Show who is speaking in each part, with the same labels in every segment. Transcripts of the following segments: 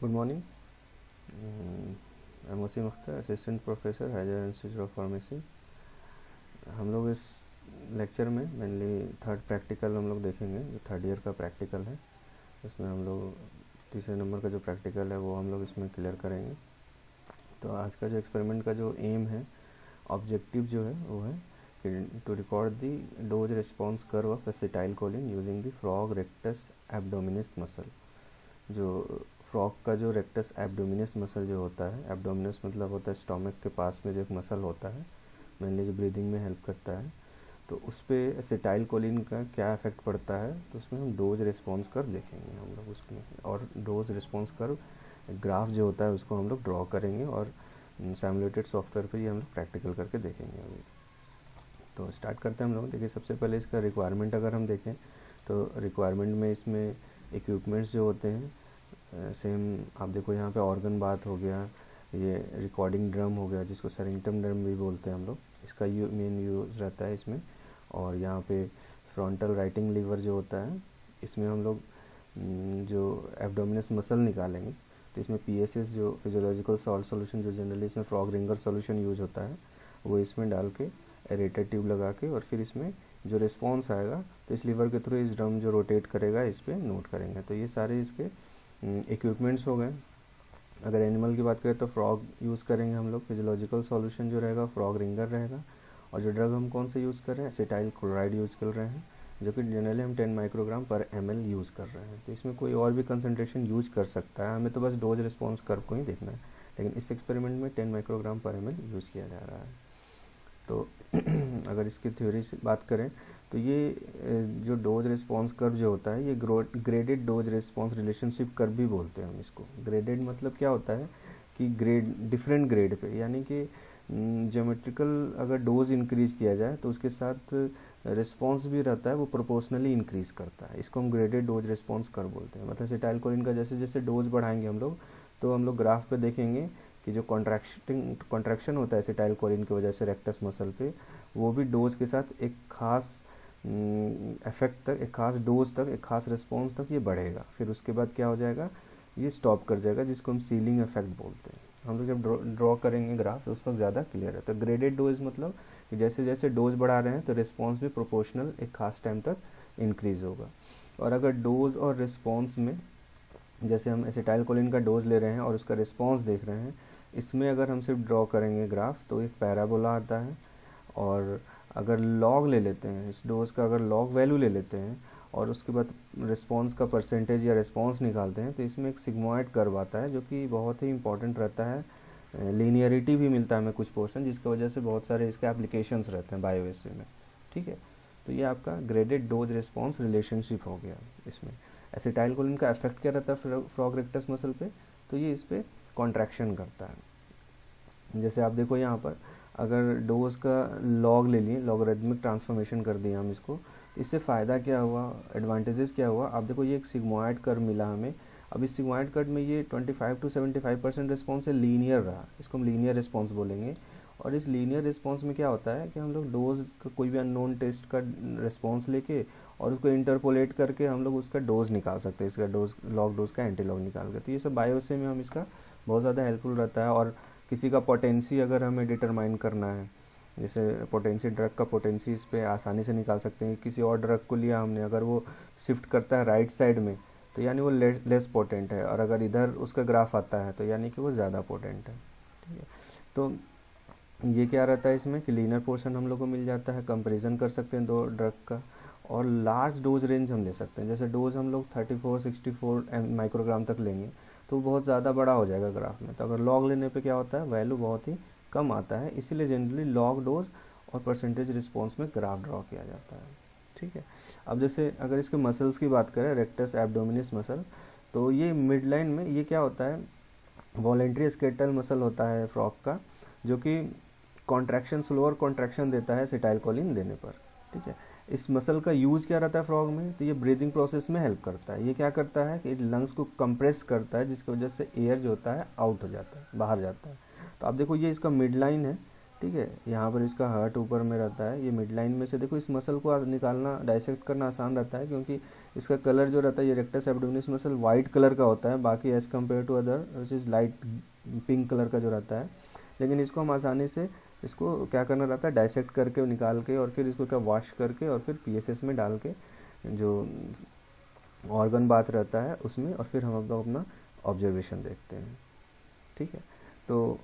Speaker 1: Good morning. I'm Waseem Akhtar, assistant professor Haider institute of pharmacy. हम लोग इस लेक्चर में मेनली थर्ड प्रैक्टिकल हम लोग देखेंगे, जो थर्ड ईयर का प्रैक्टिकल है। इसमें हम लोग तीसरे नंबर का जो प्रैक्टिकल है वो हम लोग इसमें क्लियर करेंगे। तो आज का जो एक्सपेरिमेंट का जो एम है, ऑब्जेक्टिव जो है वो है कि to record the dose response curve of acetylcholine using the frog rectus abdominis muscle. जो फ्रॉग का जो रेक्टस एब्डोमिनस मसल जो होता है, एब्डोमिनस मतलब होता है स्टोमक के पास में जो एक मसल होता है, मेनली जो ब्रीदिंग में हेल्प करता है, तो उस पर एसिटाइलकोलिन का क्या इफेक्ट पड़ता है, तो उसमें हम डोज रिस्पॉन्स कर्व देखेंगे हम लोग उसमें। और डोज रिस्पॉन्स कर्व ग्राफ जो होता है उसको हम लोग ड्रॉ करेंगे और सिमुलेटेड सॉफ्टवेयर पे ये हम लोग प्रैक्टिकल करके देखेंगे अभी। तो स्टार्ट करते हैं हम लोग। देखिए, सबसे पहले इसका रिक्वायरमेंट अगर हम देखें तो रिक्वायरमेंट में इसमें इक्विपमेंट्स जो होते हैं, सेम आप देखो यहाँ पे ऑर्गन बाथ हो गया, ये रिकॉर्डिंग ड्रम हो गया जिसको सरिंगटम ड्रम भी बोलते हैं हम लोग, इसका मेन यूज़ रहता है इसमें। और यहाँ पे फ्रंटल राइटिंग लीवर जो होता है, इसमें हम लोग जो एब्डोमिनस मसल निकालेंगे, तो इसमें पीएसएस जो फिजियोलॉजिकल सॉल्ट सॉल्यूशन जो जनरली इसमें फ्रॉग रिंगर सॉल्यूशन यूज होता है, वो इसमें डाल के एरेटर ट्यूब लगा के और फिर इसमें जो रिस्पॉन्स आएगा तो इस लीवर के थ्रू इस ड्रम जो रोटेट करेगा इस पर नोट करेंगे। तो ये सारे इसके इक्विपमेंट्स हो गए। अगर एनिमल की बात करें तो फ्रॉग यूज़ करेंगे हम लोग, फिजियोलॉजिकल सॉल्यूशन जो रहेगा फ्रॉग रिंगर रहेगा। और जो ड्रग हम कौन से यूज़ कर रहे हैं, एसिटाइल क्लोराइड यूज़ कर रहे हैं, जो कि जनरली हम 10 माइक्रोग्राम पर ml यूज़ कर रहे हैं। तो इसमें कोई और भी कंसनट्रेशन यूज कर सकता है, हमें तो बस डोज रिस्पॉन्स कर्व को ही देखना है, लेकिन इस एक्सपेरिमेंट में 10 माइक्रोग्राम पर ml यूज़ किया जा रहा है। तो अगर इसकी थ्योरी से बात करें तो ये जो डोज रिस्पॉन्स कर्व जो होता है, ये graded dose response relationship curve भी बोलते हैं हम इसको। ग्रेडेड मतलब क्या होता है कि डिफरेंट ग्रेड पे, यानी कि ज्योमेट्रिकल अगर डोज इंक्रीज किया जाए तो उसके साथ रिस्पॉन्स भी रहता है, वो प्रोपोर्शनली इंक्रीज करता है। इसको हम ग्रेडेड डोज रिस्पॉन्स कर्व बोलते हैं। मतलब एसिटाइलकोलिन का जैसे जैसे डोज बढ़ाएंगे हम लोग, तो हम लोग ग्राफ पे देखेंगे कि जो कॉन्ट्रैक्शन होता है एसिटाइलकोलिन की वजह से रेक्टस मसल पे, वो भी डोज के साथ एक खास इफेक्ट तक, एक खास डोज तक, एक खास रिस्पॉन्स तक ये बढ़ेगा। फिर उसके बाद क्या हो जाएगा, ये स्टॉप कर जाएगा, जिसको हम सीलिंग इफेक्ट बोलते हैं। हम लोग जब ड्रॉ करेंगे ग्राफ तो उस वक्त ज़्यादा क्लियर है। तो ग्रेडेड डोज मतलब कि जैसे जैसे डोज बढ़ा रहे हैं तो रिस्पॉन्स भी प्रोपोर्शनल एक खास टाइम तक इंक्रीज होगा। और अगर डोज और रिस्पॉन्स में, जैसे हम एसिटाइलकोलिन का डोज ले रहे हैं और उसका रिस्पॉन्स देख रहे हैं, इसमें अगर हम सिर्फ ड्रॉ करेंगे ग्राफ तो एक पैराबोला आता है। और अगर लॉग ले लेते हैं, इस डोज का अगर लॉग वैल्यू ले लेते हैं और उसके बाद रिस्पॉन्स का परसेंटेज या रिस्पॉन्स निकालते हैं, तो इसमें एक सिग्मॉइड कर्व आता है जो कि बहुत ही इंपॉर्टेंट रहता है। लीनियरिटी भी मिलता है हमें कुछ पोर्शन, जिसकी वजह से बहुत सारे इसके एप्लीकेशंस रहते हैं बायोवेसी में। ठीक है, तो ये आपका ग्रेडेड डोज रिस्पॉन्स रिलेशनशिप हो गया। इसमें एसिटाइलकोलिन का इफेक्ट क्या रहता है फ्रॉग रेक्टस मसल पे, तो ये इस पर कॉन्ट्रैक्शन करता है। जैसे आप देखो यहाँ पर, अगर डोज का लॉग ले लिए, लॉगरिथमिक ट्रांसफॉर्मेशन कर दिया हम इसको, इससे फ़ायदा क्या हुआ, एडवांटेजेस क्या हुआ, आप देखो ये एक सिग्मॉइड कर्व मिला हमें। अब इस सिग्मॉइड कर्व में ये 25 to 75% रिस्पॉन्स है, लीनियर रहा, इसको हम लीनियर रिस्पॉन्स बोलेंगे। और इस लीनियर रिस्पॉन्स में क्या होता है कि हम लोग डोज का कोई भी अननोन टेस्ट का रिस्पॉन्स लेके और उसको इंटरपोलेट करके हम लोग उसका डोज निकाल सकते हैं, इसका डोज लॉग डोज का एंटी लॉग निकाल के। तो ये सब बायोसे में हम इसका बहुत ज़्यादा हेल्पफुल रहता है। और किसी का पोटेंसी अगर हमें डिटरमाइन करना है, जैसे पोटेंसी, ड्रग का पोटेंसी इस पर आसानी से निकाल सकते हैं। किसी और ड्रग को लिया हमने, अगर वो शिफ्ट करता है राइट साइड में तो यानी वो लेस पोटेंट है, और अगर इधर उसका ग्राफ आता है तो यानी कि वो ज़्यादा पोटेंट है। ठीक है, तो ये क्या रहता है इसमें कि लीनियर पोर्शन हम लोग को मिल जाता है, कंपेरिजन कर सकते हैं दो ड्रग का, और लार्ज डोज रेंज हम ले सकते हैं। जैसे डोज हम लोग 34-64 माइक्रोग्राम तक लेंगे तो बहुत ज़्यादा बड़ा हो जाएगा ग्राफ में। तो अगर लॉग लेने पे क्या होता है, वैल्यू बहुत ही कम आता है, इसीलिए जनरली लॉग डोज और परसेंटेज रिस्पॉन्स में ग्राफ ड्रॉ किया जाता है। ठीक है, अब जैसे अगर इसके मसल्स की बात करें, रेक्टस एब्डोमिनस मसल, तो ये मिड लाइन में ये क्या होता है, वॉलेंट्री स्केलेटल मसल होता है फ्रॉग का, जो कि कॉन्ट्रैक्शन, स्लोअर कॉन्ट्रैक्शन देता है एसिटाइलकोलिन देने पर। ठीक है, इस मसल का यूज़ क्या रहता है फ्रॉग में, तो ये ब्रीदिंग प्रोसेस में हेल्प करता है। ये क्या करता है कि लंग्स को कंप्रेस करता है, जिसकी वजह से एयर जो होता है आउट हो जाता है, बाहर जाता है। तो आप देखो ये इसका मिड लाइन है। ठीक है, यहाँ पर इसका हार्ट ऊपर में रहता है, ये मिड लाइन में से देखो इस मसल को निकालना, डाइसेक्ट करना आसान रहता है, क्योंकि इसका कलर जो रहता है ये rectus abdominis muscle white colour का होता है, बाकी as compared to other which is light pink colour का जो रहता है। लेकिन इसको हम आसानी से इसको क्या करना रहता है, डाइसेक्ट करके निकाल के और फिर इसको क्या वॉश करके और फिर पीएसएस में डाल के जो ऑर्गन बात रहता है उसमें, और फिर हम लोग अपना ऑब्जर्वेशन देखते हैं। ठीक है, तो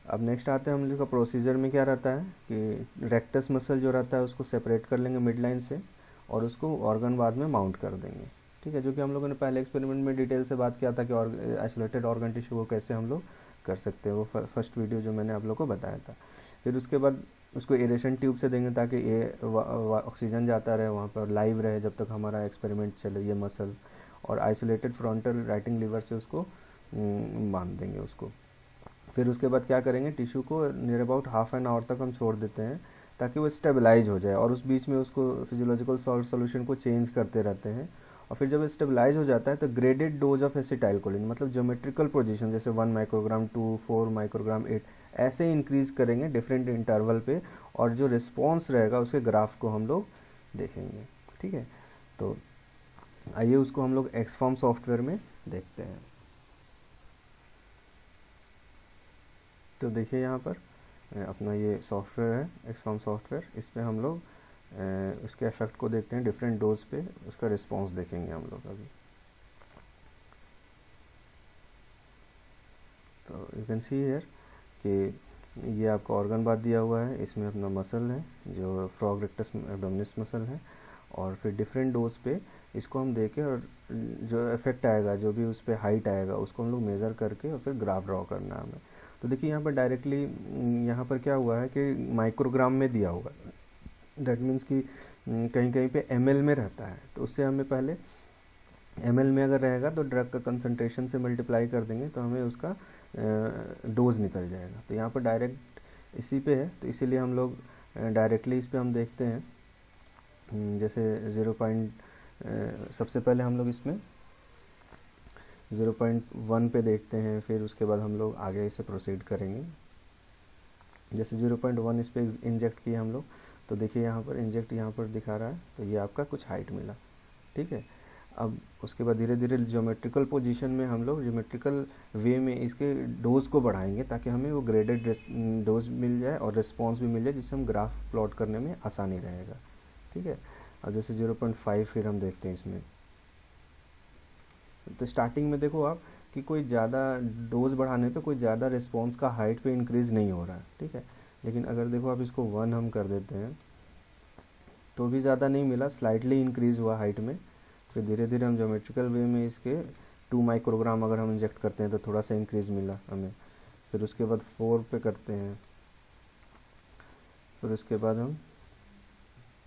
Speaker 1: अब नेक्स्ट आते हैं हम लोग का प्रोसीजर में क्या रहता है कि रेक्टस मसल जो रहता है उसको सेपरेट कर लेंगे मिड लाइन से और उसको ऑर्गन बाद में माउंट कर देंगे। ठीक है, जो कि हम लोगों ने पहले एक्सपेरिमेंट में डिटेल से बात किया था कि आइसोलेटेड ऑर्गन टिश्यू को कैसे हम लोग कर सकते हैं, वो फर्स्ट वीडियो जो मैंने आप लोग को बताया था। फिर उसके बाद उसको एरेशन ट्यूब से देंगे ताकि ऑक्सीजन जाता रहे वहाँ पर, लाइव रहे जब तक हमारा एक्सपेरिमेंट चले ये मसल, और आइसोलेटेड फ्रंटल राइटिंग लीवर से उसको बांध देंगे उसको। फिर उसके बाद क्या करेंगे, टिश्यू को near about half an hour तक हम छोड़ देते हैं ताकि वो स्टेबलाइज हो जाए, और उस बीच में उसको फिजियोलॉजिकल सॉल्ट सोल्यूशन को चेंज करते रहते हैं। और फिर जब स्टेबलाइज हो जाता है तो ग्रेडेड डोज ऑफ एसिटाइलकोलिन, मतलब ज्योमेट्रिकल पोजीशन जैसे 1 माइक्रोग्राम 2 4 माइक्रोग्राम 8 ऐसे इंक्रीज करेंगे डिफरेंट इंटरवल पे, और जो रिस्पॉन्स रहेगा उसके ग्राफ को हम लोग देखेंगे। ठीक है, तो आइए उसको हम लोग एक्सफॉर्म सॉफ्टवेयर में देखते हैं। तो देखिए यहाँ पर अपना ये सॉफ्टवेयर है एक्सफॉर्म सॉफ्टवेयर, इस पर हम लोग इसके इफेक्ट को देखते हैं डिफरेंट डोज पे, उसका रिस्पॉन्स देखेंगे हम लोग अभी। तो यू कैन सी हियर कि ये आपका ऑर्गन बात दिया हुआ है, इसमें अपना मसल है जो फ्रॉग रेक्टस एब्डोमिनिस मसल है, और फिर डिफरेंट डोज पे इसको हम देखें और जो इफेक्ट आएगा, जो भी उस पर हाइट आएगा उसको हम लोग मेज़र करके और फिर ग्राफ ड्रॉ करना है हमें। तो देखिए यहाँ पर डायरेक्टली यहाँ पर क्या हुआ है कि माइक्रोग्राम में दिया होगा, दैट मीन्स कि कहीं कहीं पे ml में रहता है, तो उससे हमें पहले ml में अगर रहेगा तो ड्रग का कंसंट्रेशन से मल्टीप्लाई कर देंगे तो हमें उसका डोज निकल जाएगा। तो यहाँ पर डायरेक्ट इसी पे है, तो इसीलिए हम लोग डायरेक्टली इस पे हम देखते हैं। जैसे 0. सबसे पहले हम लोग इसमें 0.1 पे देखते हैं, फिर उसके बाद हम लोग आगे इसे प्रोसीड करेंगे। जैसे 0.1 इस पर इंजेक्ट किया हम लोग, तो देखिए यहाँ पर इंजेक्ट यहाँ पर दिखा रहा है, तो ये आपका कुछ हाइट मिला। ठीक है, अब उसके बाद धीरे धीरे ज्योमेट्रिकल पोजीशन में हम लोग ज्योमेट्रिकल वे में इसके डोज को बढ़ाएंगे ताकि हमें वो ग्रेडेड डोज मिल जाए और रिस्पॉन्स भी मिल जाए, जिससे हम ग्राफ प्लॉट करने में आसानी रहेगा। ठीक है, अब जैसे 0.5 फिर हम देखते हैं इसमें। तो स्टार्टिंग में देखो आप कि कोई ज़्यादा डोज बढ़ाने पे कोई ज़्यादा रिस्पॉन्स का हाइट पे इंक्रीज़ नहीं हो रहा है। ठीक है, लेकिन अगर देखो आप इसको 1 हम कर देते हैं तो भी ज़्यादा नहीं मिला, स्लाइटली इंक्रीज़ हुआ हाइट में। फिर धीरे धीरे हम ज्योमेट्रिकल वे में इसके 2 माइक्रोग्राम अगर हम इंजेक्ट करते हैं तो थोड़ा सा इंक्रीज़ मिला हमें। फिर उसके बाद 4 पे करते हैं, फिर उसके बाद हम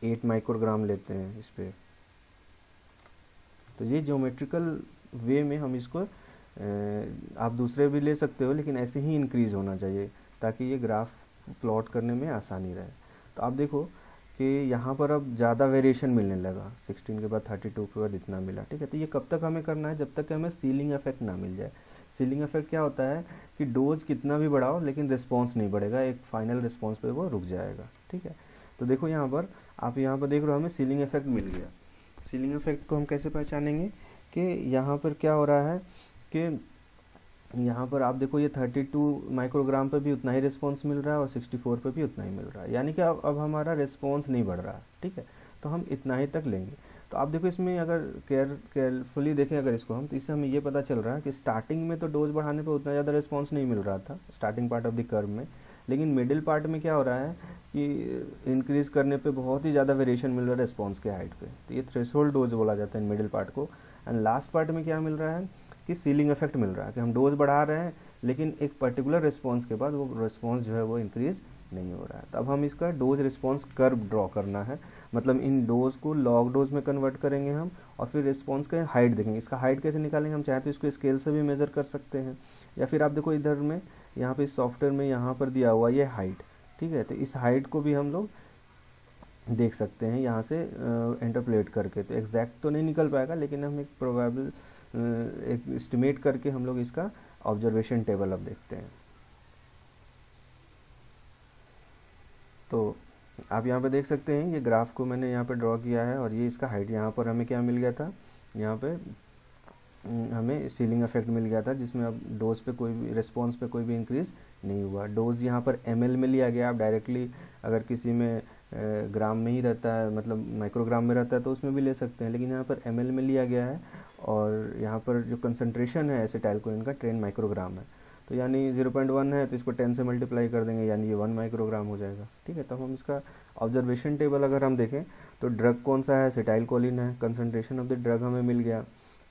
Speaker 1: 8 माइक्रोग्राम लेते हैं इस पर। तो ये ज्योमेट्रिकल वे में हम इसको आप दूसरे भी ले सकते हो, लेकिन ऐसे ही इंक्रीज़ होना चाहिए ताकि ये ग्राफ प्लॉट करने में आसानी रहे। तो आप देखो कि यहाँ पर अब ज़्यादा वेरिएशन मिलने लगा, 16 के बाद 32 के बाद इतना मिला। ठीक है, तो ये कब तक हमें करना है, जब तक कि हमें सीलिंग इफेक्ट ना मिल जाए। सीलिंग इफेक्ट क्या होता है कि डोज कितना भी बढ़ाओ लेकिन रिस्पॉन्स नहीं बढ़ेगा, एक फाइनल रिस्पॉन्स पे वो रुक जाएगा। ठीक है, तो देखो यहाँ पर आप यहाँ पर देख रहे हो हमें सीलिंग इफेक्ट मिल गया। सीलिंग इफेक्ट को हम कैसे पहचानेंगे कि यहाँ पर क्या हो रहा है कि यहाँ पर आप देखो ये 32 माइक्रोग्राम पे भी उतना ही रिस्पॉन्स मिल रहा है और 64 पे भी उतना ही मिल रहा है, यानी कि अब हमारा रिस्पॉन्स नहीं बढ़ रहा है। ठीक है, तो हम इतना ही तक लेंगे। तो आप देखो इसमें अगर केयरफुली देखें अगर इसको हम, तो इससे हमें ये पता चल रहा है कि स्टार्टिंग में तो डोज बढ़ाने पे उतना ज़्यादा रिस्पॉन्स नहीं मिल रहा था starting part of the curve में, लेकिन मिडिल पार्ट में क्या हो रहा है कि इंक्रीज़ करने पे बहुत ही ज़्यादा वेरिएशन मिल रहा है रिस्पॉन्स के हाइट पे, तो ये थ्रेशोल्ड डोज बोला जाता है मिडिल पार्ट को। एंड लास्ट पार्ट में क्या मिल रहा है कि सीलिंग इफेक्ट मिल रहा है कि हम डोज बढ़ा रहे हैं लेकिन एक पर्टिकुलर रिस्पॉन्स के बाद वो रिस्पॉन्स जो है वो इंक्रीज़ नहीं हो रहा है। तो अब हम इसका डोज रिस्पॉन्स कर्व ड्रॉ करना है, मतलब इन डोज को लॉग डोज में कन्वर्ट करेंगे हम और फिर रिस्पॉन्स का हाइट देखेंगे। इसका हाइट कैसे निकालेंगे, हम चाहे तो इसको स्केल से भी मेज़र कर सकते हैं, या फिर आप देखो इधर में यहाँ पे सॉफ्टवेयर में यहाँ पर दिया हुआ ये हाइट। ठीक है, तो इस हाइट को भी हम लोग देख सकते हैं यहाँ से इंटरपोलेट करके। तो एग्जैक्ट तो नहीं निकल पाएगा लेकिन हम एक प्रोबेबल एक एस्टिमेट करके हम लोग इसका ऑब्जर्वेशन टेबल अब देखते हैं। तो आप यहाँ पे देख सकते हैं ये ग्राफ को मैंने यहाँ पे ड्रॉ किया है और ये इसका हाइट यहाँ पर हमें क्या मिल गया था यहाँ पे हमें सीलिंग इफेक्ट मिल गया था, जिसमें अब डोज पे कोई भी रिस्पॉन्स पे कोई भी इंक्रीज नहीं हुआ। डोज यहाँ पर ml में लिया गया। आप डायरेक्टली अगर किसी में ग्राम में ही रहता है, मतलब माइक्रोग्राम में रहता है, तो उसमें भी ले सकते हैं, लेकिन यहाँ पर ml में लिया गया है। और यहाँ पर जो कंसनट्रेशन है एसिटाइलकोलिन का 10 माइक्रोग्राम है, तो यानी 0.1 है तो इसको 10 से मल्टीप्लाई कर देंगे, यानी ये 1 माइक्रोग्राम हो जाएगा। ठीक है, तब हम इसका ऑब्जर्वेशन टेबल अगर हम देखें तो ड्रग कौन सा है, एसिटाइलकोलिन है। कंसनट्रेशन ऑफ द ड्रग हमें मिल गया।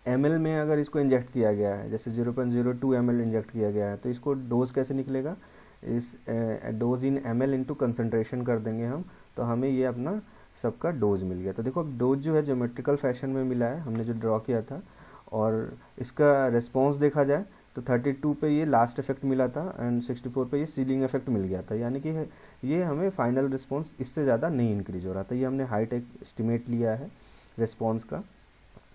Speaker 1: ml में अगर इसको इंजेक्ट किया गया है, जैसे 0.02 ml इंजेक्ट किया गया है, तो इसको डोज कैसे निकलेगा, इस डोज इन ml इंटू कंसनट्रेशन कर देंगे हम, तो हमें ये अपना सबका डोज मिल गया। तो देखो अब डोज जो है ज्योमेट्रिकल फैशन में मिला है, हमने जो ड्रॉ किया था, और इसका रिस्पॉन्स देखा जाए तो 32 पे ये लास्ट इफेक्ट मिला था एंड 64 पे ये सीलिंग इफेक्ट मिल गया था, यानी कि ये हमें फाइनल रिस्पॉन्स इससे ज़्यादा नहीं इंक्रीज हो रहा था। ये हमने हाइट एस्टिमेट लिया है रिस्पॉन्स का।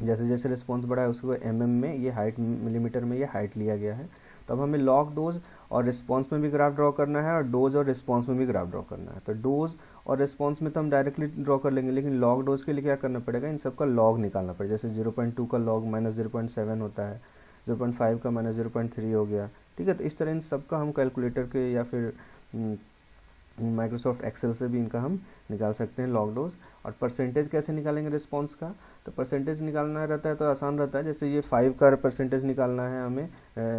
Speaker 1: जैसे जैसे रिस्पॉन्स बढ़ा है उसको में ये हाइट, मिलीमीटर में ये हाइट लिया गया है। तो अब हमें लॉग डोज और रिस्पॉन्स में भी ग्राफ ड्रॉ करना है, और डोज और रिस्पॉन्स में भी ग्राफ ड्रॉ करना है। तो डोज और रिस्पॉन्स में तो हम डायरेक्टली ड्रॉ कर लेंगे, लेकिन लॉग डोज के लिए क्या करना पड़ेगा, इन सब का लॉग निकालना पड़ेगा। जैसे 0.2 का लॉग -0.7 होता है, 0.5 का -0.3 हो गया। ठीक है, तो इस तरह इन सब का हम कैलकुलेटर के या फिर माइक्रोसॉफ्ट एक्सेल से भी इनका हम निकाल सकते हैं लॉग डोज। और परसेंटेज कैसे निकालेंगे रिस्पॉन्स का, तो परसेंटेज निकालना रहता है तो आसान रहता है। जैसे ये 5 का परसेंटेज निकालना है हमें,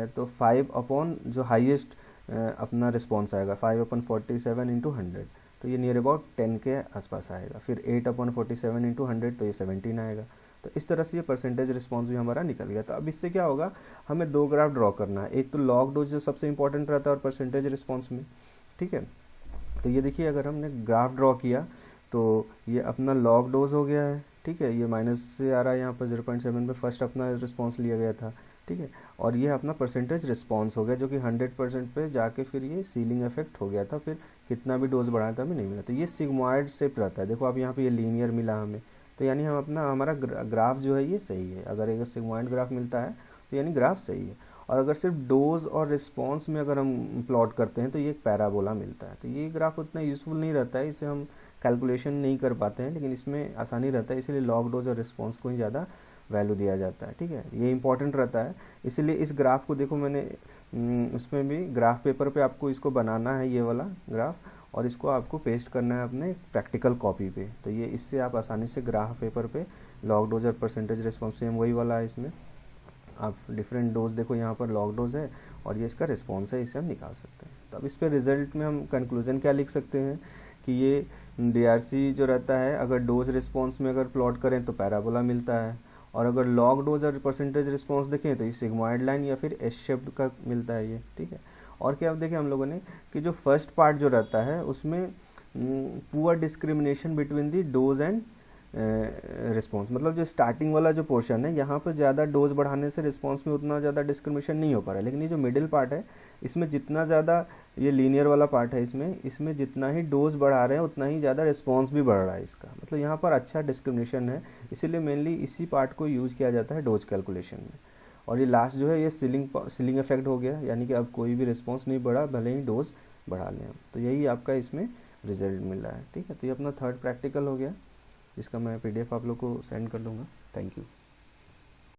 Speaker 1: तो 5 अपॉन जो हाईएस्ट अपना रिस्पॉन्स आएगा, 5/47 इंटू 100, तो ये नियर अबाउट 10 के आसपास आएगा। फिर 8/47 इंटू 100, तो ये 17 आएगा। तो इस तरह से ये परसेंटेज रिस्पॉन्स भी हमारा निकल गया। तो अब इससे क्या होगा, हमें दो ग्राफ ड्रॉ करना है, एक तो लॉग डोज जो सबसे इंपॉर्टेंट रहता है और परसेंटेज रिस्पॉन्स में। ठीक है, तो ये देखिए अगर हमने ग्राफ ड्रॉ किया तो ये अपना लॉग डोज हो गया है। ठीक है, ये माइनस से आ रहा है यहाँ पर 0.7 पे फर्स्ट अपना रिस्पॉन्स लिया गया था। ठीक है, और ये अपना परसेंटेज रिस्पॉन्स हो गया, जो कि 100% पे जाके फिर ये सीलिंग इफेक्ट हो गया था। फिर कितना भी डोज बढ़ाया था हमें नहीं मिला। तो ये सिग्मॉइड शेप रहता है। देखो आप यहाँ पे ये लीनियर मिला हमें, तो यानी हम अपना हमारा ग्राफ जो है ये सही है। अगर एक सिग्मॉइड ग्राफ मिलता है तो यानी ग्राफ सही है। और अगर सिर्फ डोज और रिस्पॉन्स में अगर हम प्लॉट करते हैं तो ये एक पैराबोला मिलता है। तो ये ग्राफ उतना यूज़फुल नहीं रहता है, इसे हम कैलकुलेशन नहीं कर पाते हैं, लेकिन इसमें आसानी रहता है, इसीलिए लॉग डोज और रिस्पॉन्स को ही ज़्यादा वैल्यू दिया जाता है। ठीक है, ये इंपॉर्टेंट रहता है। इसीलिए इस ग्राफ को देखो मैंने उसमें भी ग्राफ पेपर पे आपको इसको बनाना है, ये वाला ग्राफ, और इसको आपको पेस्ट करना है अपने प्रैक्टिकल कॉपी पे। तो ये इससे आप आसानी से ग्राफ पेपर पे लॉग डोज और परसेंटेज रिस्पॉन्स, सेम वही वाला है, इसमें आप डिफरेंट डोज देखो, यहाँ पर लॉग डोज है और ये इसका रिस्पॉन्स है, इसे हम निकाल सकते हैं। तो अब इस पे रिजल्ट में हम कंक्लूजन क्या लिख सकते हैं कि ये DRC जो रहता है, अगर डोज रिस्पॉन्स में अगर प्लॉट करें तो पैराबोला मिलता है, और अगर लॉग डोज और परसेंटेज रिस्पॉन्स देखें तो ये सिग्मॉइड लाइन या फिर एस शेप्ड का मिलता है ये। ठीक है, और क्या देखें हम लोगों ने कि जो फर्स्ट पार्ट जो रहता है उसमें poor discrimination between the dose and response, मतलब जो स्टार्टिंग वाला जो पोर्शन है यहाँ पर ज़्यादा डोज बढ़ाने से रिस्पॉन्स में उतना ज़्यादा डिस्क्रिमिनेशन नहीं हो पा रहा है। लेकिन ये जो मिडिल पार्ट है इसमें जितना ज़्यादा, ये लीनियर वाला पार्ट है, इसमें जितना ही डोज बढ़ा रहे हैं उतना ही ज़्यादा रिस्पॉन्स भी बढ़ रहा है इसका, मतलब यहाँ पर अच्छा डिस्क्रिमिनेशन है। इसीलिए मेनली इसी पार्ट को यूज़ किया जाता है डोज कैलकुलेशन में। और ये लास्ट जो है ये सीलिंग इफेक्ट हो गया, यानी कि अब कोई भी रिस्पॉन्स नहीं बढ़ा भले ही डोज बढ़ा लें हम। तो यही आपका इसमें रिजल्ट मिल रहा है। ठीक है, तो ये अपना थर्ड प्रैक्टिकल हो गया, जिसका मैं PDF आप लोग को सेंड कर दूंगा। Thank you.